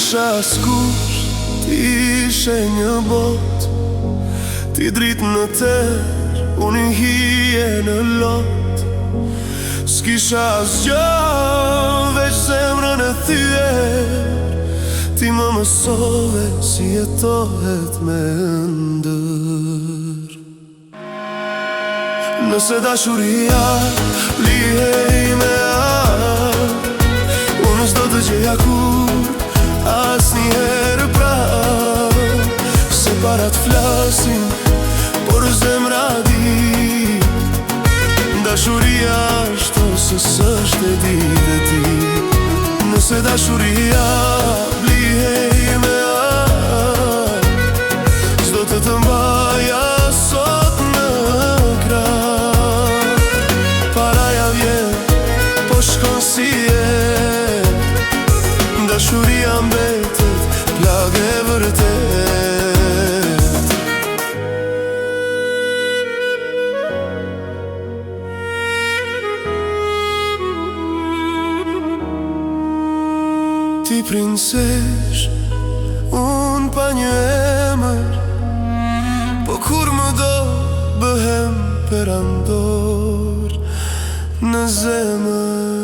S'kisha askush, ti ishe një bot. Ti dritë në ter, unë i hije në lot. S'kisha asgjë, veç zemrën e thyer. Ti më mësove si jetohet me ndër. Nëse dashuria lihej me unë s'do të gjeja kur asnjëherë prap. Se para t'flasim, por zemra di dashuria është ose s'është e di dhe ti. Nëse dashuria lihej me s'do të të mbaja sot në krah. Paraja vjen, po shkon si dashuria mbetet, plagë e vërtet. Ti princesh, unë pa një emër, po kur më do bëhem perandor në zemër.